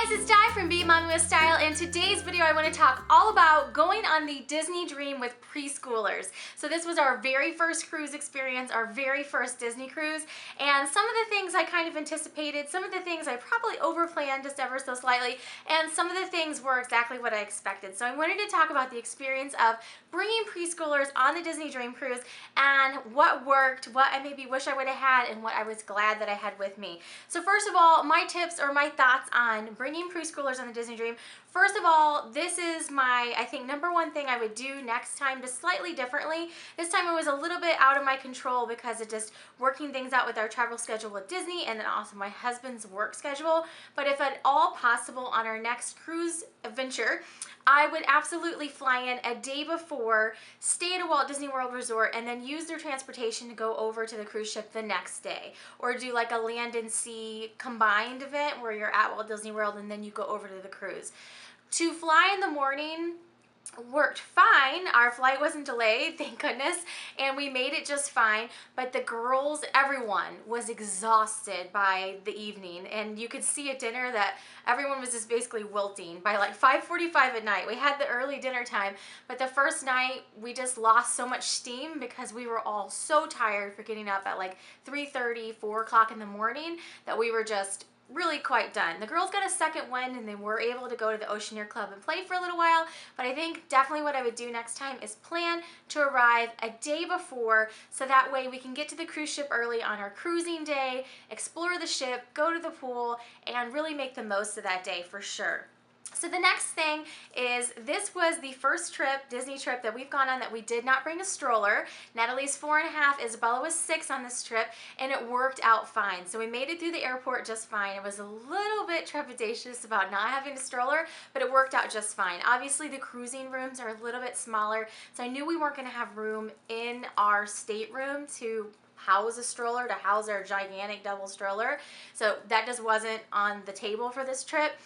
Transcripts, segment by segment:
guys, it's Di from Being Mommy with Style. In today's video, I want to talk all about going on the Disney dream with preschoolers. So this was our very first cruise experience, our very first Disney cruise, and some of the things I kind of anticipated, some of the things I probably overplanned just ever so slightly, and some of the things were exactly what I expected. So I wanted to talk about the experience of bringing preschoolers on the Disney Dream Cruise and what worked, what I maybe wish I would have had, and what I was glad that I had with me. So first of all, my tips or my thoughts on bringing preschoolers on the Disney Dream. First of all, this is my, I think, #1 thing I would do next time, just slightly differently. This time it was a little bit out of my control because of just working things out with our travel schedule with Disney and then also my husband's work schedule. But if at all possible on our next cruise adventure, I would absolutely fly in a day before, stay at a Walt Disney World resort, and then use their transportation to go over to the cruise ship the next day. Or do like a land and sea combined event where you're at Walt Disney World and then you go over to the cruise. To fly in the morning worked fine. Our flight wasn't delayed, thank goodness, and we made it just fine, but the girls, everyone was exhausted by the evening, and you could see at dinner that everyone was just basically wilting by like 5:45 at night. We had the early dinner time, but the first night we just lost so much steam because we were all so tired for getting up at like 3:30, 4 o'clock in the morning that we were just really quite done. The girls got a second wind and they were able to go to the Oceaneer Club and play for a little while, but I think definitely what I would do next time is plan to arrive a day before so that way we can get to the cruise ship early on our cruising day, explore the ship, go to the pool, and really make the most of that day for sure. So the next thing is, this was the first trip, Disney trip, that we've gone on that we did not bring a stroller. Natalie's 4.5, Isabella was 6 on this trip, and it worked out fine. So we made it through the airport just fine. It was a little bit trepidatious about not having a stroller, but it worked out just fine. Obviously the cruising rooms are a little bit smaller, so I knew we weren't going to have room in our stateroom to house a stroller, to house our gigantic double stroller. So that just wasn't on the table for this trip.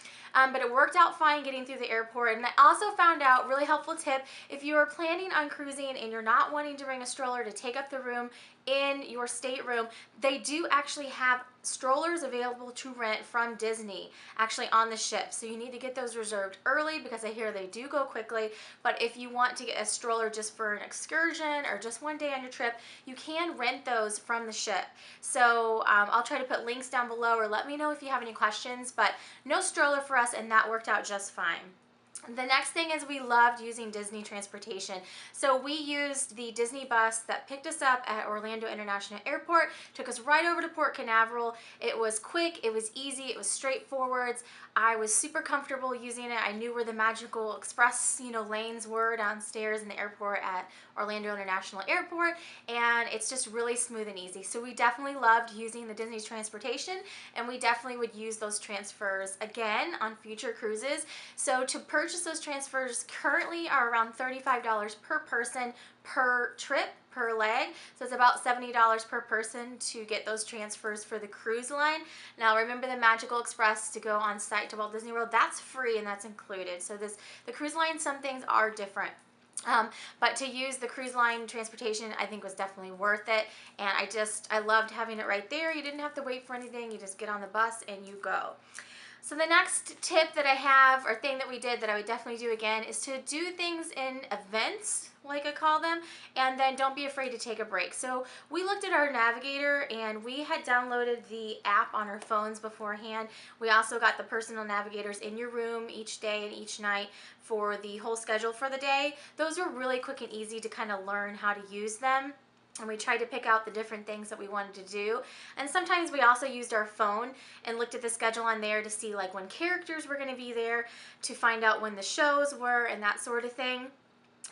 But it worked out fine getting through the airport. And I also found out, really helpful tip, if you are planning on cruising and you're not wanting to bring a stroller to take up the room in your stateroom, they do actually have strollers available to rent from Disney actually on the ship. So you need to get those reserved early because I hear they do go quickly. But if you want to get a stroller just for an excursion or just one day on your trip, you can rent those from the ship. So I'll try to put links down below, or let me know if you have any questions, but no stroller for us, and that worked out just fine. The next thing is, we loved using Disney transportation. So we used the Disney bus that picked us up at Orlando International Airport, took us right over to Port Canaveral. It was quick, it was easy, it was straightforward. I was super comfortable using it. I knew where the magical express, lanes were downstairs in the airport at Orlando International Airport, and it's just really smooth and easy. So we definitely loved using the Disney transportation, and we definitely would use those transfers again on future cruises. So to purchase those transfers currently are around $35 per person per trip, per leg. So it's about $70 per person to get those transfers for the cruise line. Now remember, the Magical Express to go on site to Walt Disney World, that's free and that's included. So the cruise line, some things are different. But to use the cruise line transportation, I think was definitely worth it. And I loved having it right there. You didn't have to wait for anything. You just get on the bus and you go. So the next tip that I have, or thing that we did that I would definitely do again, is to do things in events, like I call them, and then don't be afraid to take a break. So we looked at our navigator, and we had downloaded the app on our phones beforehand. We also got the personal navigators in your room each day and each night for the whole schedule for the day. Those were really quick and easy to kind of learn how to use them. And we tried to pick out the different things that we wanted to do. And sometimes we also used our phone and looked at the schedule on there to see like when characters were going to be there, to find out when the shows were and that sort of thing.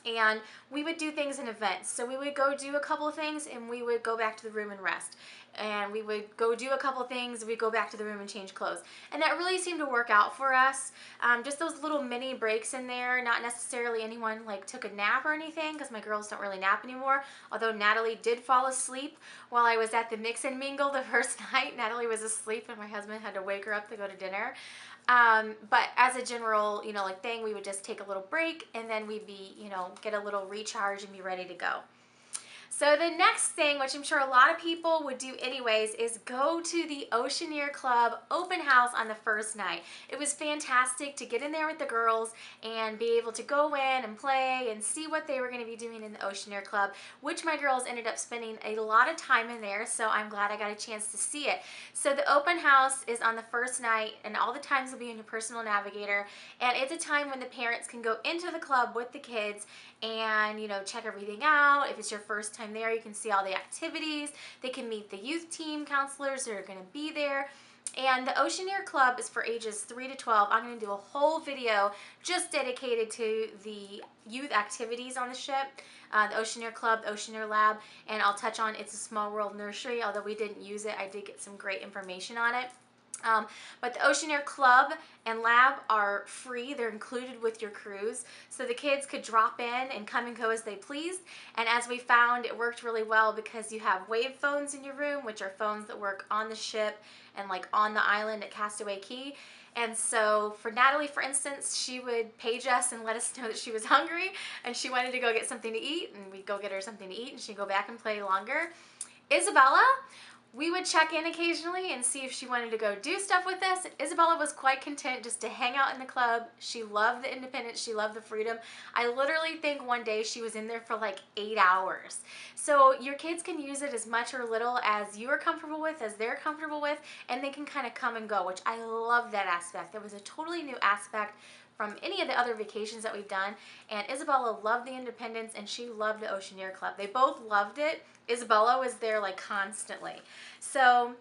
And we would do things in events. So we would go do a couple of things and we would go back to the room and rest. And we would go do a couple of things, we'd go back to the room and change clothes. And that really seemed to work out for us. Just those little mini breaks in there, not necessarily anyone like took a nap or anything, because my girls don't really nap anymore. Although Natalie did fall asleep while I was at the Mix and Mingle the first night. Natalie was asleep and my husband had to wake her up to go to dinner. But as a general, thing, we would just take a little break and then we'd be, get a little recharge and be ready to go. So the next thing, which I'm sure a lot of people would do anyways, is go to the Oceaneer Club open house on the first night. It was fantastic to get in there with the girls and be able to go in and play and see what they were going to be doing in the Oceaneer Club, which my girls ended up spending a lot of time in there, so I'm glad I got a chance to see it. So the open house is on the first night, and all the times will be in your personal navigator, and it's a time when the parents can go into the club with the kids and, you know, check everything out. If it's your first time there, you can see all the activities. They can meet the youth team counselors that are going to be there. And the Oceaneer Club is for ages 3 to 12. I'm going to do a whole video just dedicated to the youth activities on the ship, the Oceaneer Club, the Oceaneer Lab, and I'll touch on It's a Small World Nursery. Although we didn't use it, I did get some great information on it. But the Oceaneer Club and Lab are free. They're included with your cruise. So the kids could drop in and come and go as they pleased. And as we found, it worked really well because you have wave phones in your room, which are phones that work on the ship and like on the island at Castaway Cay. And so for Natalie, for instance, she would page us and let us know that she was hungry and she wanted to go get something to eat, and we'd go get her something to eat and she'd go back and play longer. Isabella, we would check in occasionally and see if she wanted to go do stuff with us. Isabella was quite content just to hang out in the club. She loved the independence. She loved the freedom. I literally think one day she was in there for like 8 hours. So your kids can use it as much or little as you are comfortable with, as they're comfortable with, and they can kind of come and go, which I love that aspect. That was a totally new aspect from any of the other vacations that we've done. And Isabella loved the independence and she loved the Oceaneer Club. They both loved it. Isabella was there like constantly. So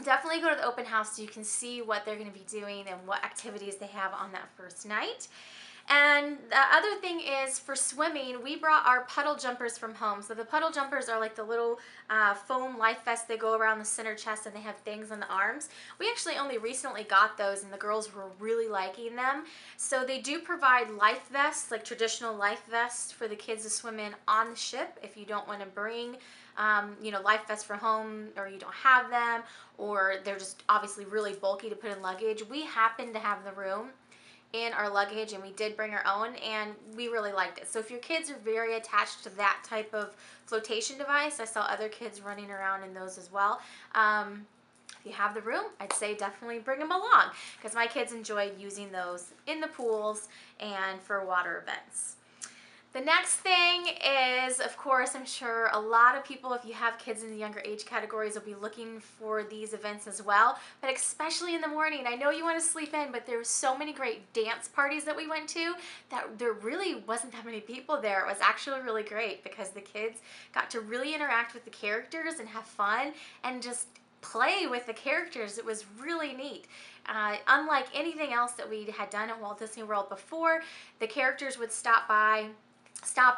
definitely go to the open house so you can see what they're going to be doing and what activities they have on that first night. And the other thing is, for swimming, we brought our puddle jumpers from home. So the puddle jumpers are like the little foam life vests. They go around the center chest and they have things on the arms. We actually only recently got those and the girls were really liking them. So they do provide life vests, like traditional life vests for the kids to swim in on the ship if you don't want to bring you know, life vests from home, or you don't have them, or they're just obviously really bulky to put in luggage. We happen to have the room in our luggage and we did bring our own and we really liked it. So if your kids are very attached to that type of flotation device, I saw other kids running around in those as well. If you have the room, I'd say definitely bring them along because my kids enjoyed using those in the pools and for water events. The next thing is, of course, I'm sure a lot of people, if you have kids in the younger age categories, will be looking for these events as well, but especially in the morning. I know you want to sleep in, but there were so many great dance parties that we went to that there really wasn't that many people there. It was actually really great because the kids got to really interact with the characters and have fun and just play with the characters. It was really neat. Unlike anything else that we had done at Walt Disney World before, the characters would stop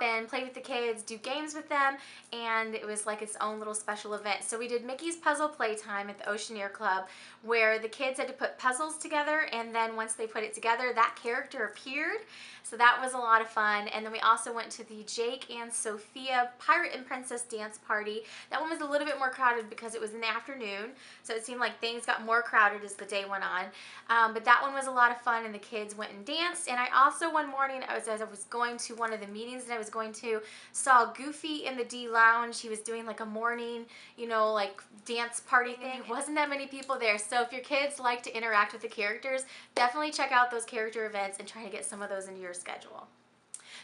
in, play with the kids, do games with them, and it was like its own little special event. So we did Mickey's Puzzle Playtime at the Oceaneer Club, where the kids had to put puzzles together, and then once they put it together, that character appeared. So that was a lot of fun. And then we also went to the Jake and Sophia Pirate and Princess Dance Party. That one was a little bit more crowded because it was in the afternoon, so it seemed like things got more crowded as the day went on. But that one was a lot of fun, and the kids went and danced. And I also, one morning, as I was going to one of the meetings that I was going to, saw Goofy in the D Lounge. He was doing like a morning, you know, like dance party thing. There wasn't that many people there. So if your kids like to interact with the characters, definitely check out those character events and try to get some of those into your schedule.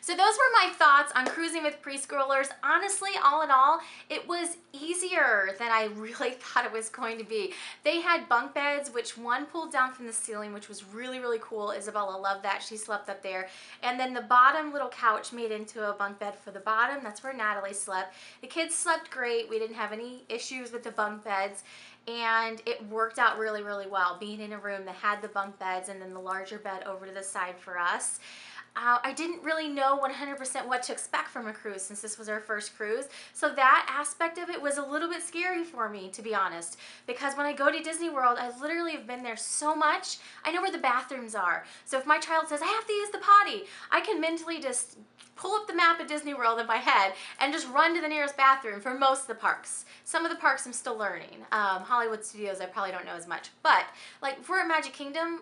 So those were my thoughts on cruising with preschoolers. Honestly, all in all, it was easier than I really thought it was going to be. They had bunk beds, which one pulled down from the ceiling, which was really, really cool. Isabella loved that. She slept up there. And then the bottom little couch made into a bunk bed for the bottom. That's where Natalie slept. The kids slept great. We didn't have any issues with the bunk beds. And it worked out really, really well, being in a room that had the bunk beds and then the larger bed over to the side for us. I didn't really know 100% what to expect from a cruise since this was our first cruise. So that aspect of it was a little bit scary for me, to be honest. Because when I go to Disney World, I literally have been there so much, I know where the bathrooms are. So if my child says, I have to use the potty, I can mentally just pull up the map of Disney World in my head and just run to the nearest bathroom for most of the parks. Some of the parks I'm still learning. Hollywood Studios I probably don't know as much. But like if we're at Magic Kingdom,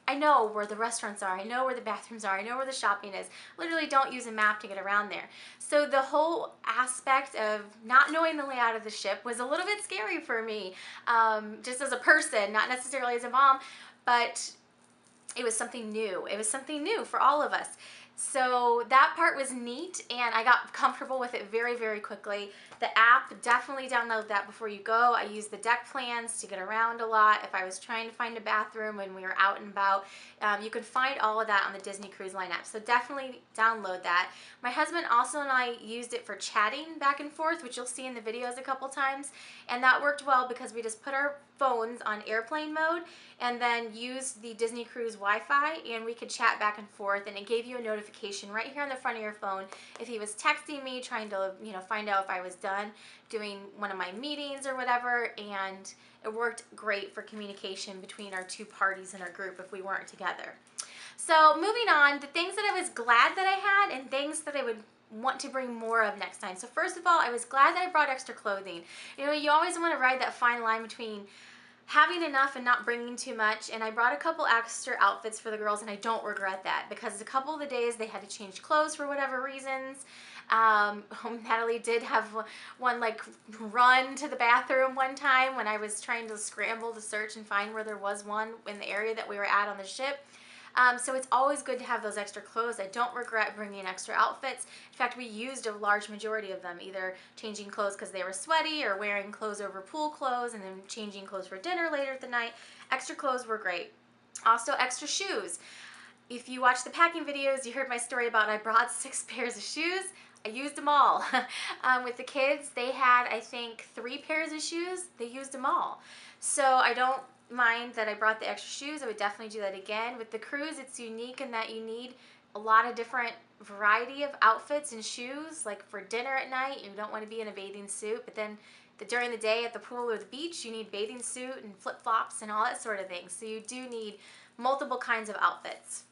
I know where the restaurants are, I know where the bathrooms are, I know where the shopping is. Literally don't use a map to get around there. So the whole aspect of not knowing the layout of the ship was a little bit scary for me, just as a person, not necessarily as a mom, but it was something new. It was something new for all of us. So that part was neat, and I got comfortable with it very, very quickly. The app, definitely download that before you go. I use the deck plans to get around a lot. If I was trying to find a bathroom when we were out and about, you can find all of that on the Disney Cruise Line app. So definitely download that. My husband also and I used it for chatting back and forth, which you'll see in the videos a couple times. And that worked well because we just put our phones on airplane mode and then used the Disney Cruise Wi-Fi, and we could chat back and forth, and it gave you a notification right here on the front of your phone if he was texting me trying to, you know, find out if I was done doing one of my meetings or whatever. And it worked great for communication between our two parties in our group if we weren't together. So moving on, the things that I was glad that I had and things that I would want to bring more of next time. So first of all, I was glad that I brought extra clothing. You know, you always want to ride that fine line between having enough and not bringing too much, and I brought a couple extra outfits for the girls, and I don't regret that because a couple of the days they had to change clothes for whatever reasons. Natalie did have one like run to the bathroom one time when I was trying to scramble to search and find where there was one in the area that we were at on the ship. So it's always good to have those extra clothes. I don't regret bringing extra outfits. In fact, we used a large majority of them, either changing clothes because they were sweaty or wearing clothes over pool clothes and then changing clothes for dinner later at the night. Extra clothes were great. Also, extra shoes. If you watch the packing videos, you heard my story about I brought 6 pairs of shoes. I used them all. With the kids, they had, I think, 3 pairs of shoes. They used them all. So I don't mind that I brought the extra shoes. I would definitely do that again. With the cruise, it's unique in that you need a lot of different variety of outfits and shoes. Like for dinner at night, you don't want to be in a bathing suit, but then during the day at the pool or the beach, you need bathing suit and flip-flops and all that sort of thing. So you do need multiple kinds of outfits.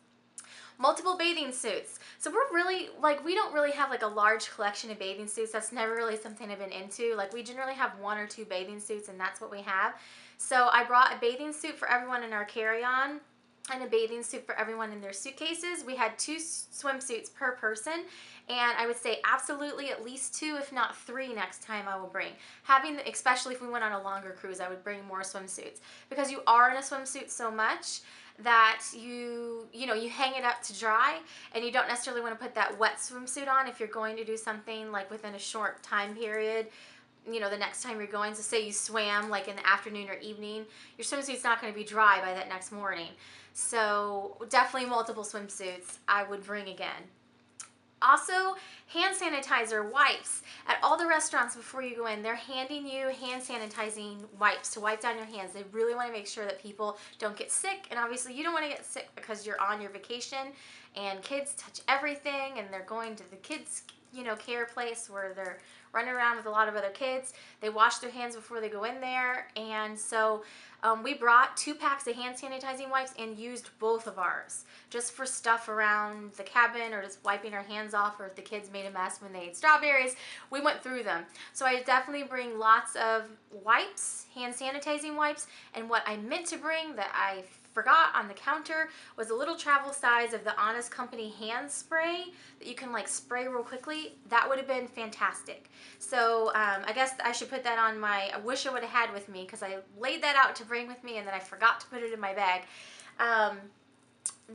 Multiple bathing suits. So we're really, like, we don't really have like a large collection of bathing suits. That's never really something I've been into. Like, we generally have 1 or 2 bathing suits, and that's what we have. So I brought a bathing suit for everyone in our carry-on and a bathing suit for everyone in their suitcases. We had 2 swimsuits per person, and I would say absolutely at least 2, if not 3 next time I will bring. Especially if we went on a longer cruise, I would bring more swimsuits because you are in a swimsuit so much that you hang it up to dry, and you don't necessarily want to put that wet swimsuit on if you're going to do something like within a short time period, you know, the next time you're going. So say you swam like in the afternoon or evening, your swimsuit's not going to be dry by that next morning. So definitely multiple swimsuits I would bring again. Also, hand sanitizer wipes. At all the restaurants before you go in, they're handing you hand sanitizing wipes to wipe down your hands. They really want to make sure that people don't get sick, and obviously you don't want to get sick because you're on your vacation and kids touch everything, and they're going to the kids, you know, care place where they're running around with a lot of other kids. They wash their hands before they go in there, and so we brought 2 packs of hand sanitizing wipes and used both of ours just for stuff around the cabin or just wiping our hands off, or if the kids made a mess when they ate strawberries, we went through them. So I definitely bring lots of wipes, hand sanitizing wipes, and what I meant to bring that I forgot on the counter was a little travel size of the Honest Company hand spray that you can like spray real quickly. That would have been fantastic. So I guess I should put that on my, I wish I would have had with me, because I laid that out to bring with me and then I forgot to put it in my bag.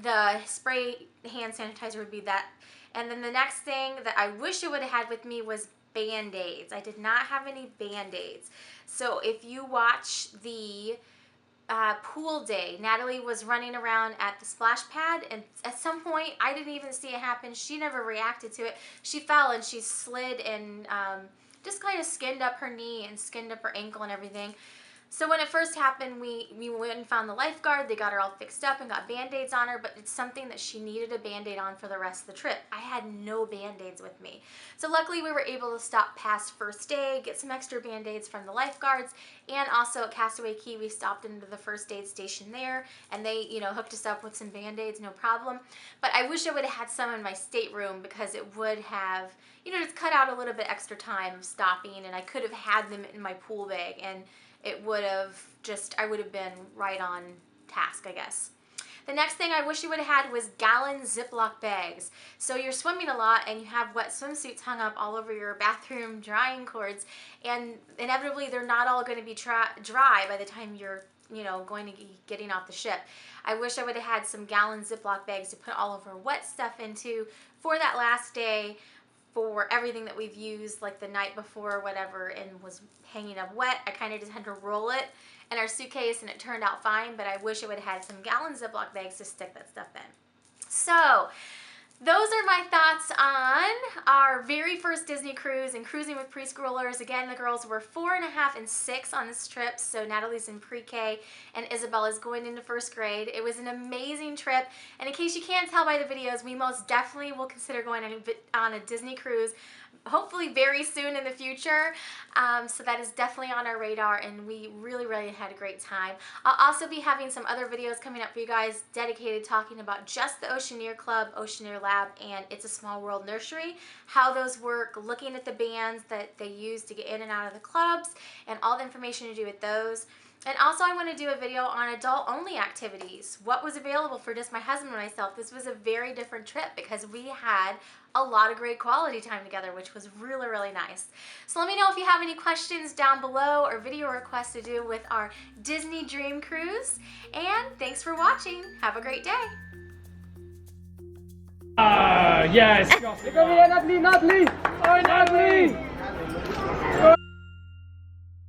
The spray hand sanitizer would be that. And then the next thing that I wish I would have had with me was Band-Aids. I did not have any Band-Aids. So if you watch the pool day, Natalie was running around at the splash pad, and at some point, I didn't even see it happen. She never reacted to it. She fell and she slid and just kind of skinned up her knee and skinned up her ankle and everything. So when it first happened, we went and found the lifeguard. They got her all fixed up and got Band-Aids on her, but it's something that she needed a Band-Aid on for the rest of the trip. I had no Band-Aids with me. So luckily we were able to stop past first aid, get some extra Band-Aids from the lifeguards, and also at Castaway Cay we stopped into the first aid station there, and they, you know, hooked us up with some Band-Aids, no problem. But I wish I would have had some in my stateroom, because it would have, you know, just cut out a little bit extra time of stopping, and I could have had them in my pool bag, and it would have just, I would have been right on task, I guess. The next thing I wish you would have had was gallon Ziploc bags. So you're swimming a lot and you have wet swimsuits hung up all over your bathroom drying cords, and inevitably they're not all going to be dry by the time you're going to be getting off the ship. I wish I would have had some gallon Ziploc bags to put all of our wet stuff into for that last day, for everything that we've used like the night before or whatever and was hanging up wet. I kind of just had to roll it in our suitcase and it turned out fine, but I wish I would have had some gallon Ziploc bags to stick that stuff in. So those are my thoughts on our very first Disney cruise and cruising with preschoolers. Again, the girls were 4 1/2 and 6 on this trip, so Natalie's in pre-K and Isabella's going into 1st grade. It was an amazing trip, and in case you can't tell by the videos, we most definitely will consider going on a Disney cruise, hopefully very soon in the future. So that is definitely on our radar, and we really had a great time. I'll also be having some other videos coming up for you guys dedicated talking about just the Oceaneer Club, Oceaneer Lab, and It's a Small World Nursery, how those work, looking at the bands that they use to get in and out of the clubs, and all the information to do with those. And also I want to do a video on adult-only activities. What was available for just my husband and myself. This was a very different trip because we had a lot of great quality time together, which was really nice. So let me know if you have any questions down below or video requests to do with our Disney Dream Cruise. And thanks for watching. Have a great day. Yes! Natalie! Oh, Natalie!